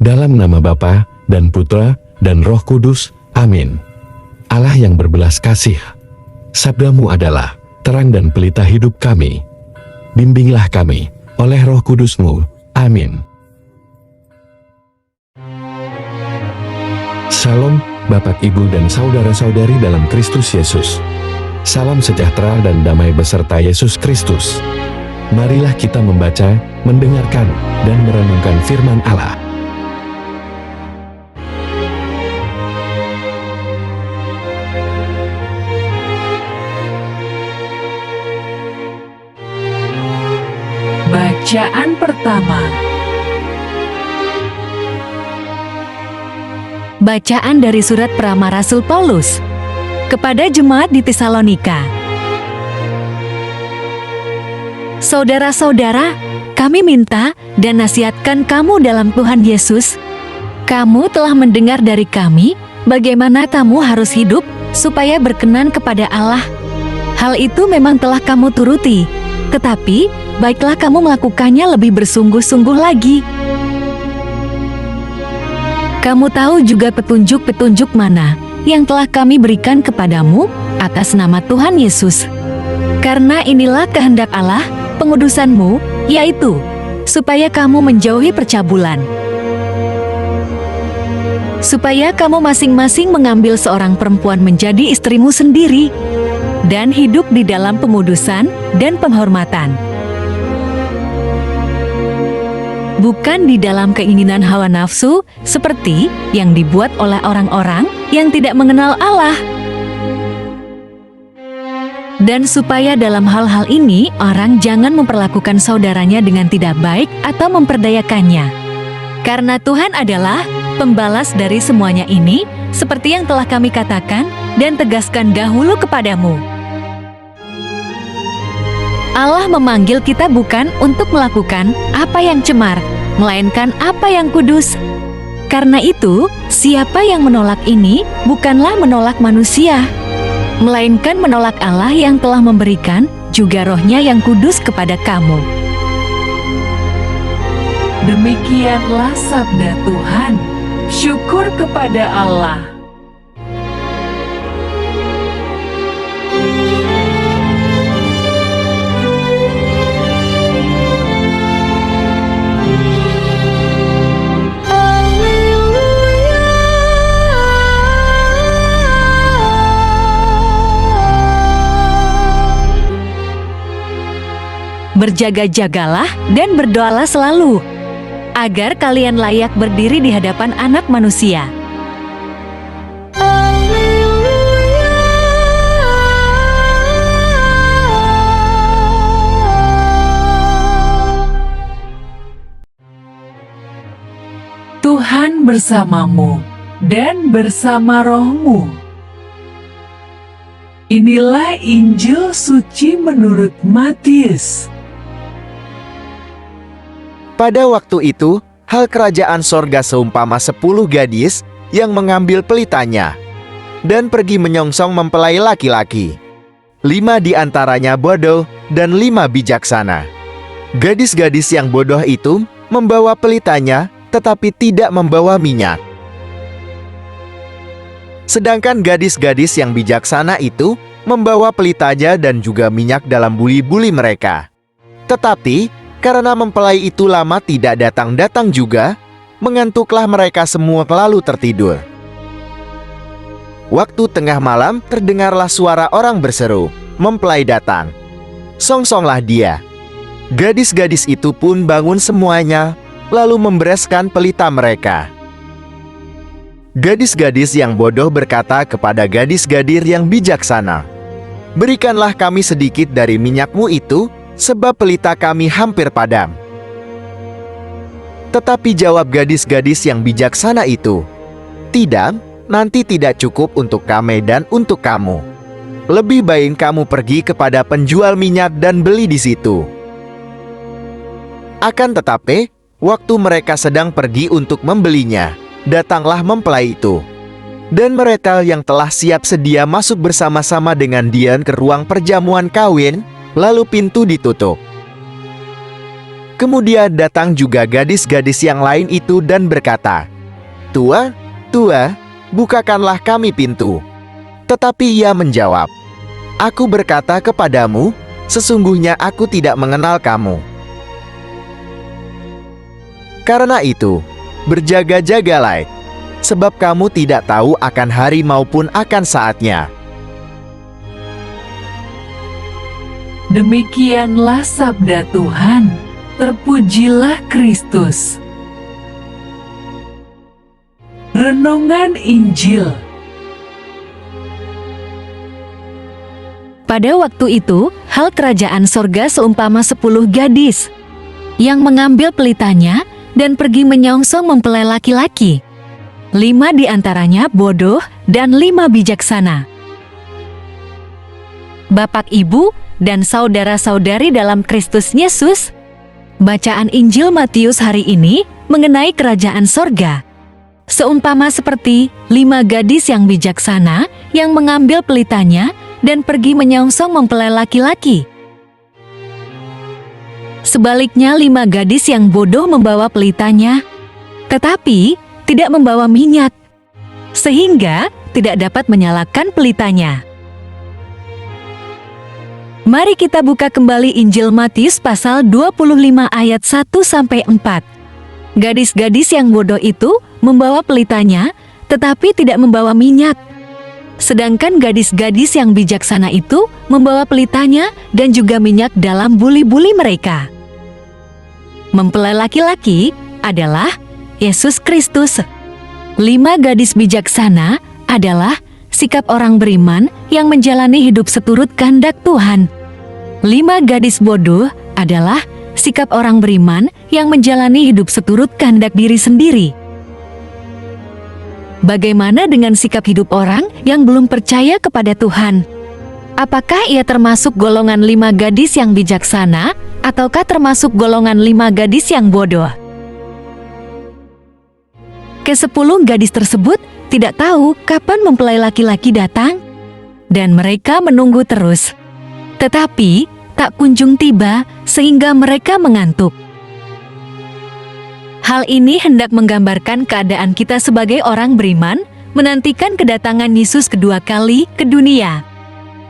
Dalam nama Bapa dan Putra dan Roh Kudus. Amin. Allah yang berbelas kasih, sabda-Mu adalah terang dan pelita hidup kami. Bimbinglah kami oleh Roh Kudus-Mu. Amin. Shalom, Bapak, Ibu, dan saudara-saudari dalam Kristus Yesus. Salam sejahtera dan damai beserta Yesus Kristus. Marilah kita membaca, mendengarkan, dan merenungkan firman Allah. Bacaan pertama. Bacaan dari surat Perama Rasul Paulus kepada jemaat di Tesalonika. Saudara-saudara, kami minta dan nasihatkan kamu dalam Tuhan Yesus. Kamu telah mendengar dari kami bagaimana kamu harus hidup supaya berkenan kepada Allah. Hal itu memang telah kamu turuti, tetapi baiklah kamu melakukannya lebih bersungguh-sungguh lagi. Kamu tahu juga petunjuk-petunjuk mana yang telah kami berikan kepadamu atas nama Tuhan Yesus. Karena inilah kehendak Allah, pengudusanmu, yaitu supaya kamu menjauhi percabulan. Supaya kamu masing-masing mengambil seorang perempuan menjadi istrimu sendiri, dan hidup di dalam pengudusan dan penghormatan. Bukan di dalam keinginan hawa nafsu, seperti yang dibuat oleh orang-orang yang tidak mengenal Allah. Dan supaya dalam hal-hal ini, orang jangan memperlakukan saudaranya dengan tidak baik atau memperdayakannya. Karena Tuhan adalah pembalas dari semuanya ini, seperti yang telah kami katakan dan tegaskan dahulu kepadamu. Allah memanggil kita bukan untuk melakukan apa yang cemar, melainkan apa yang kudus. Karena itu, siapa yang menolak ini bukanlah menolak manusia, melainkan menolak Allah yang telah memberikan juga Roh-Nya yang kudus kepada kamu. Demikianlah sabda Tuhan. Syukur kepada Allah. Berjaga-jagalah dan berdoalah selalu, agar kalian layak berdiri di hadapan Anak Manusia. Tuhan bersamamu dan bersama rohmu. Inilah Injil suci menurut Matius. Pada waktu itu, hal kerajaan sorga seumpama 10 gadis yang mengambil pelitanya dan pergi menyongsong mempelai laki-laki. 5 di antaranya bodoh dan 5 bijaksana. Gadis-gadis yang bodoh itu membawa pelitanya tetapi tidak membawa minyak. Sedangkan gadis-gadis yang bijaksana itu membawa pelitanya dan juga minyak dalam buli-buli mereka. Tetapi karena mempelai itu lama tidak datang-datang juga, mengantuklah mereka semua lalu tertidur. Waktu tengah malam terdengarlah suara orang berseru, "Mempelai datang, songsonglah dia." Gadis-gadis itu pun bangun semuanya, lalu membereskan pelita mereka. Gadis-gadis yang bodoh berkata kepada gadis-gadis yang bijaksana, "Berikanlah kami sedikit dari minyakmu itu, sebab pelita kami hampir padam." Tetapi jawab gadis-gadis yang bijaksana itu, "Tidak, nanti tidak cukup untuk kami dan untuk kamu. Lebih baik kamu pergi kepada penjual minyak dan beli di situ." Akan tetapi, waktu mereka sedang pergi untuk membelinya, datanglah mempelai itu. Dan mereka yang telah siap sedia masuk bersama-sama dengan dia ke ruang perjamuan kawin, lalu pintu ditutup. Kemudian datang juga gadis-gadis yang lain itu dan berkata, "Tua, tua, bukakanlah kami pintu." Tetapi ia menjawab, "Aku berkata kepadamu, sesungguhnya aku tidak mengenal kamu. Karena itu, berjaga-jagalah, sebab kamu tidak tahu akan hari maupun akan saatnya." Demikianlah sabda Tuhan. Terpujilah Kristus. Renungan Injil. Pada waktu itu, hal kerajaan sorga seumpama 10 gadis yang mengambil pelitanya dan pergi menyongsong mempelai laki-laki. 5 di antaranya bodoh dan 5 bijaksana. Bapak, Ibu, dan saudara-saudari dalam Kristus Yesus, bacaan Injil Matius hari ini mengenai kerajaan sorga. Seumpama seperti 5 gadis yang bijaksana yang mengambil pelitanya dan pergi menyongsong mempelai laki-laki. Sebaliknya 5 gadis yang bodoh membawa pelitanya, tetapi tidak membawa minyak, sehingga tidak dapat menyalakan pelitanya. Mari kita buka kembali Injil Matius pasal 25 ayat 1-4. Gadis-gadis yang bodoh itu membawa pelitanya, tetapi tidak membawa minyak. Sedangkan gadis-gadis yang bijaksana itu membawa pelitanya dan juga minyak dalam buli-buli mereka. Mempelai laki-laki adalah Yesus Kristus. 5 gadis bijaksana adalah sikap orang beriman yang menjalani hidup seturut kehendak Tuhan. 5 gadis bodoh adalah sikap orang beriman yang menjalani hidup seturut kehendak diri sendiri. Bagaimana dengan sikap hidup orang yang belum percaya kepada Tuhan? Apakah ia termasuk golongan 5 gadis yang bijaksana, ataukah termasuk golongan 5 gadis yang bodoh? Ke-10 gadis tersebut tidak tahu kapan mempelai laki-laki datang, dan mereka menunggu terus. Tetapi tak kunjung tiba sehingga mereka mengantuk. Hal ini hendak menggambarkan keadaan kita sebagai orang beriman menantikan kedatangan Yesus kedua kali ke dunia.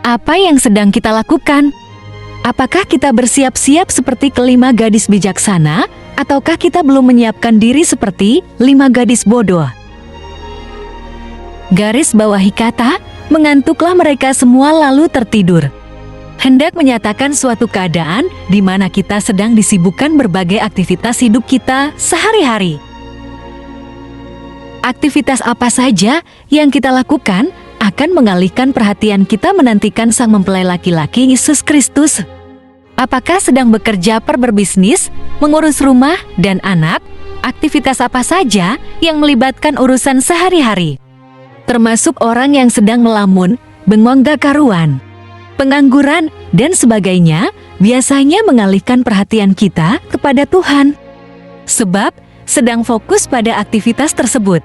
Apa yang sedang kita lakukan? Apakah kita bersiap-siap seperti ke-5 gadis bijaksana, ataukah kita belum menyiapkan diri seperti 5 gadis bodoh? Garis bawahi kata, mengantuklah mereka semua lalu tertidur. Hendak menyatakan suatu keadaan di mana kita sedang disibukkan berbagai aktivitas hidup kita sehari-hari. Aktivitas apa saja yang kita lakukan akan mengalihkan perhatian kita menantikan sang mempelai laki-laki Yesus Kristus. Apakah sedang bekerja berbisnis, mengurus rumah dan anak, aktivitas apa saja yang melibatkan urusan sehari-hari? Termasuk orang yang sedang melamun, bengong gak karuan, pengangguran, dan sebagainya, biasanya mengalihkan perhatian kita kepada Tuhan. Sebab sedang fokus pada aktivitas tersebut.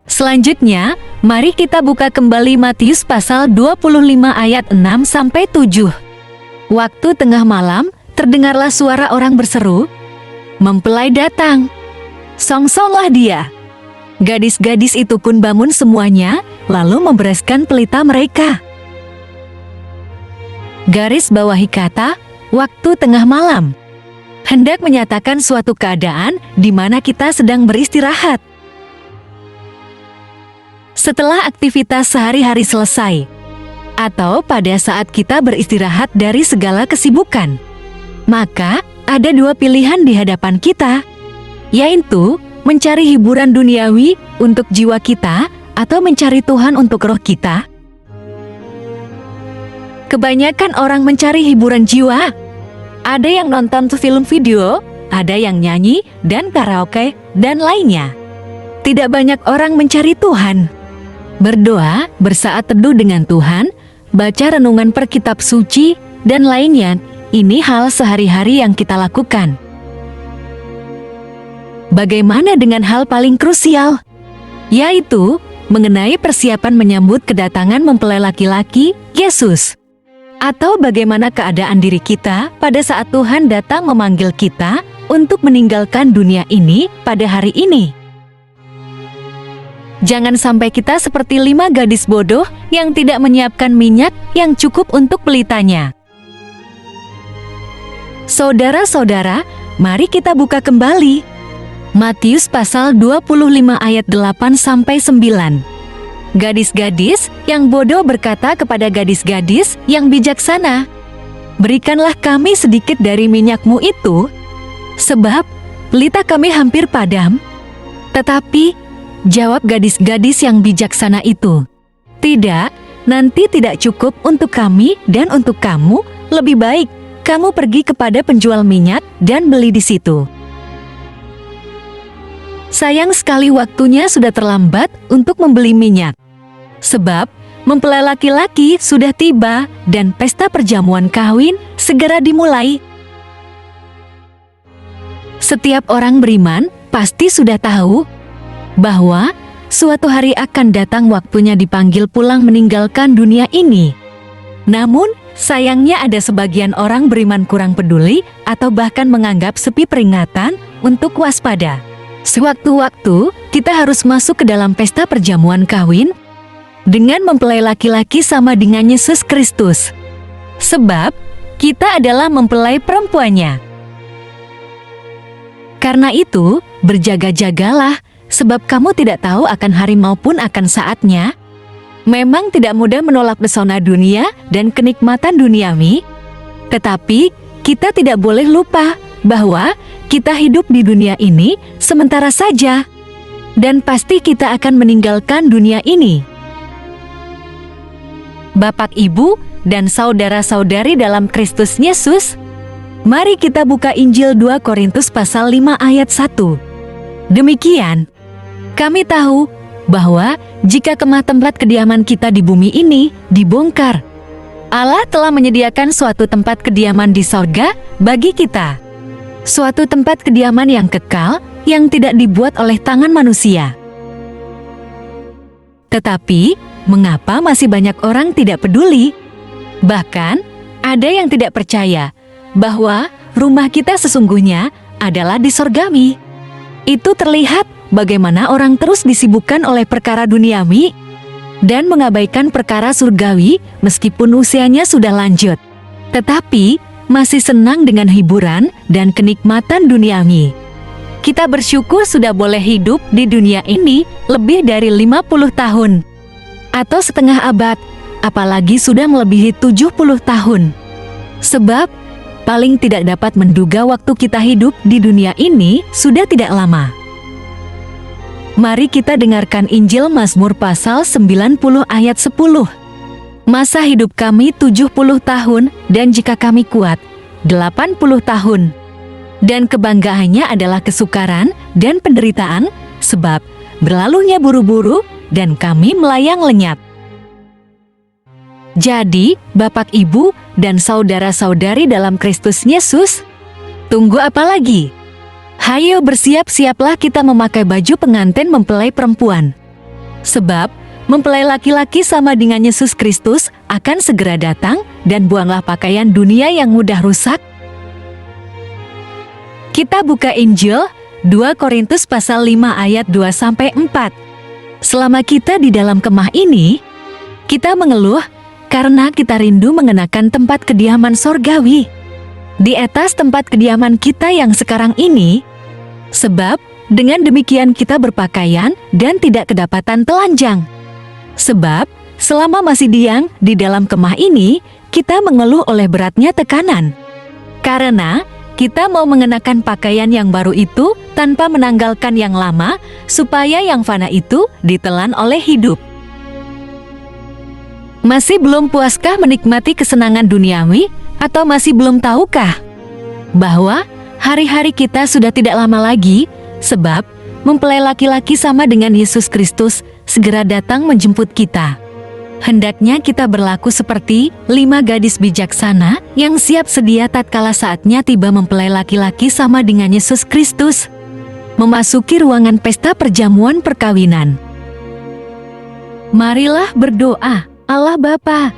Selanjutnya, mari kita buka kembali Matius pasal 25 ayat 6-7. Waktu tengah malam, terdengarlah suara orang berseru, "Mempelai datang, songsonglah dia." Gadis-gadis itu pun bangun semuanya, lalu membereskan pelita mereka. Garis bawahi kata, waktu tengah malam. Hendak menyatakan suatu keadaan di mana kita sedang beristirahat. Setelah aktivitas sehari-hari selesai, atau pada saat kita beristirahat dari segala kesibukan, maka ada 2 pilihan di hadapan kita, yaitu mencari hiburan duniawi untuk jiwa kita atau mencari Tuhan untuk roh kita. Kebanyakan orang mencari hiburan jiwa. Ada yang nonton film video, ada yang nyanyi dan karaoke, dan lainnya. Tidak banyak orang mencari Tuhan. Berdoa, bersaat teduh dengan Tuhan, baca renungan per kitab suci, dan lainnya, ini hal sehari-hari yang kita lakukan. Bagaimana dengan hal paling krusial? Yaitu, mengenai persiapan menyambut kedatangan mempelai laki-laki, Yesus. Atau bagaimana keadaan diri kita pada saat Tuhan datang memanggil kita untuk meninggalkan dunia ini pada hari ini? Jangan sampai kita seperti 5 gadis bodoh yang tidak menyiapkan minyak yang cukup untuk pelitanya. Saudara-saudara, mari kita buka kembali Matius pasal 25 ayat 8-9. Gadis-gadis yang bodoh berkata kepada gadis-gadis yang bijaksana, "Berikanlah kami sedikit dari minyakmu itu, sebab pelita kami hampir padam." Tetapi jawab gadis-gadis yang bijaksana itu, "Tidak, nanti tidak cukup untuk kami dan untuk kamu. Lebih baik kamu pergi kepada penjual minyak dan beli di situ." Sayang sekali waktunya sudah terlambat untuk membeli minyak. Sebab mempelai laki-laki sudah tiba dan pesta perjamuan kawin segera dimulai. Setiap orang beriman pasti sudah tahu bahwa suatu hari akan datang waktunya dipanggil pulang meninggalkan dunia ini. Namun, sayangnya ada sebagian orang beriman kurang peduli atau bahkan menganggap sepi peringatan untuk waspada. Sewaktu-waktu, kita harus masuk ke dalam pesta perjamuan kawin dengan mempelai laki-laki sama dengan Yesus Kristus. Sebab, kita adalah mempelai perempuannya. Karena itu, berjaga-jagalah, sebab kamu tidak tahu akan hari maupun akan saatnya. Memang tidak mudah menolak pesona dunia dan kenikmatan duniawi, tetapi kita tidak boleh lupa bahwa kita hidup di dunia ini sementara saja, dan pasti kita akan meninggalkan dunia ini. Bapak, Ibu, dan saudara-saudari dalam Kristus Yesus, mari kita buka Injil 2 Korintus pasal 5 ayat 1. Demikian, kami tahu bahwa jika kemah tempat kediaman kita di bumi ini dibongkar, Allah telah menyediakan suatu tempat kediaman di sorga bagi kita. Suatu tempat kediaman yang kekal, yang tidak dibuat oleh tangan manusia. Tetapi, mengapa masih banyak orang tidak peduli? Bahkan, ada yang tidak percaya bahwa rumah kita sesungguhnya adalah di sorgawi. Itu terlihat bagaimana orang terus disibukkan oleh perkara duniawi dan mengabaikan perkara surgawi meskipun usianya sudah lanjut. Tetapi, masih senang dengan hiburan dan kenikmatan duniawi. Kita bersyukur sudah boleh hidup di dunia ini lebih dari 50 tahun atau setengah abad, apalagi sudah melebihi 70 tahun. Sebab paling tidak dapat menduga waktu kita hidup di dunia ini sudah tidak lama. Mari kita dengarkan Injil Mazmur pasal 90 ayat 10. Masa hidup kami 70 tahun, dan jika kami kuat, 80 tahun. Dan kebanggaannya adalah kesukaran dan penderitaan, sebab berlalunya buru-buru, dan kami melayang lenyap. Jadi, Bapak, Ibu, dan saudara-saudari dalam Kristus Yesus, tunggu apa lagi? Hayo bersiap-siaplah kita memakai baju pengantin mempelai perempuan. Sebab, mempelai laki-laki sama dengan Yesus Kristus akan segera datang, dan buanglah pakaian dunia yang mudah rusak. Kita buka Injil 2 Korintus pasal 5 ayat 2-4. Selama kita di dalam kemah ini, kita mengeluh karena kita rindu mengenakan tempat kediaman sorgawi di atas tempat kediaman kita yang sekarang ini. Sebab dengan demikian kita berpakaian dan tidak kedapatan telanjang. Sebab, selama masih diam di dalam kemah ini, kita mengeluh oleh beratnya tekanan. Karena kita mau mengenakan pakaian yang baru itu tanpa menanggalkan yang lama, supaya yang fana itu ditelan oleh hidup. Masih belum puaskah menikmati kesenangan duniawi? Atau masih belum tahukah bahwa hari-hari kita sudah tidak lama lagi, sebab mempelai laki-laki sama dengan Yesus Kristus segera datang menjemput kita. Hendaknya kita berlaku seperti 5 gadis bijaksana yang siap sedia tatkala saatnya tiba mempelai laki-laki sama dengan Yesus Kristus memasuki ruangan pesta perjamuan perkawinan. Marilah berdoa. Allah Bapa,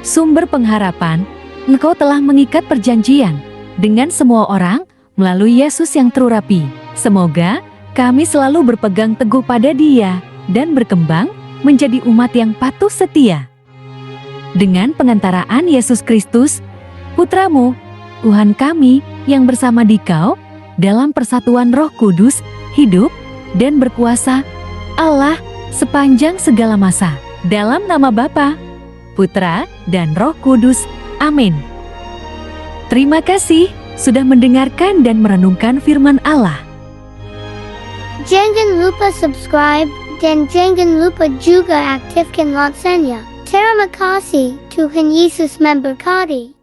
sumber pengharapan, Engkau telah mengikat perjanjian dengan semua orang melalui Yesus yang terurapi. Semoga kami selalu berpegang teguh pada Dia dan berkembang menjadi umat yang patuh setia. Dengan pengantaraan Yesus Kristus, Putra-Mu, Tuhan kami yang bersama Dikau dalam persatuan Roh Kudus, hidup dan berkuasa Allah sepanjang segala masa. Dalam nama Bapa, Putra, dan Roh Kudus. Amin. Terima kasih sudah mendengarkan dan merenungkan firman Allah. Jangan lupa subscribe dan jangan lupa juga aktifkan loncengnya. Terima kasih, Tuhan Yesus memberkati.